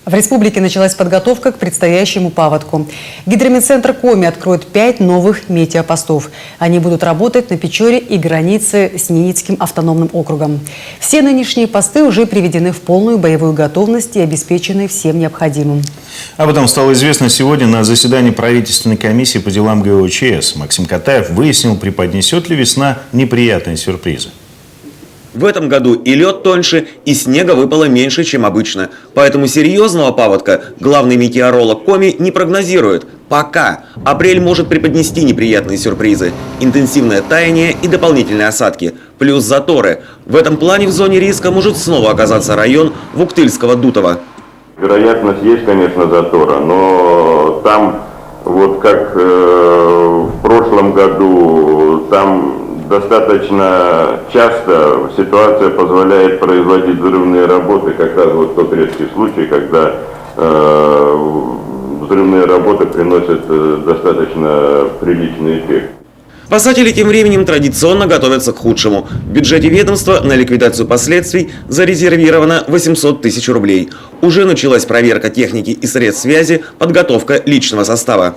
В республике началась подготовка к предстоящему паводку. Гидрометцентр Коми откроет 5 новых метеопостов. Они будут работать на Печоре и границе с Ненецким автономным округом. Все нынешние посты уже приведены в полную боевую готовность и обеспечены всем необходимым. Об этом стало известно сегодня на заседании правительственной комиссии по делам ГОЧС. Максим Катаев выяснил, преподнесет ли весна неприятные сюрпризы. В этом году и лед тоньше, и снега выпало меньше, чем обычно. Поэтому серьезного паводка главный метеоролог Коми не прогнозирует. Пока. Апрель может преподнести неприятные сюрпризы. Интенсивное таяние и дополнительные осадки. Плюс заторы. В этом плане в зоне риска может снова оказаться район Вуктыльского-Дутова. Вероятность есть, конечно, затора, но там, вот как в прошлом году, там достаточно часто ситуация позволяет производить взрывные работы, как раз вот тот редкий случай, когда взрывные работы приносят достаточно приличный эффект. Спасатели тем временем традиционно готовятся к худшему. В бюджете ведомства на ликвидацию последствий зарезервировано 800 тысяч рублей. Уже началась проверка техники и средств связи, подготовка личного состава.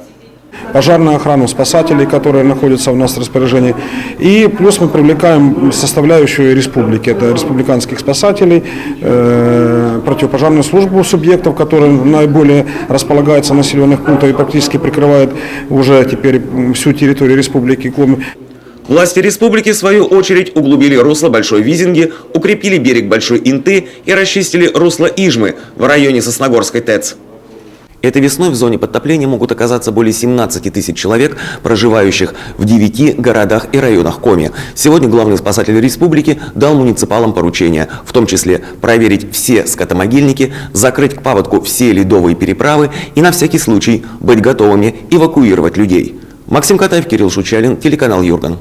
Пожарную охрану, спасателей, которые находятся у нас в распоряжении. И плюс мы привлекаем составляющую республики. Это республиканских спасателей, противопожарную службу субъектов, которые наиболее располагаются в населенных пунктах и практически прикрывают уже теперь всю территорию республики Коми. Власти республики, в свою очередь, углубили русло Большой Визинги, укрепили берег Большой Инты и расчистили русло Ижмы в районе Сосногорской ТЭЦ. Этой весной в зоне подтопления могут оказаться более 17 тысяч человек, проживающих в 9 городах и районах Коми. Сегодня главный спасатель республики дал муниципалам поручения, в том числе проверить все скотомогильники, закрыть к паводку все ледовые переправы и на всякий случай быть готовыми эвакуировать людей. Максим Катаев, Кирилл Шучалин, телеканал Юрган.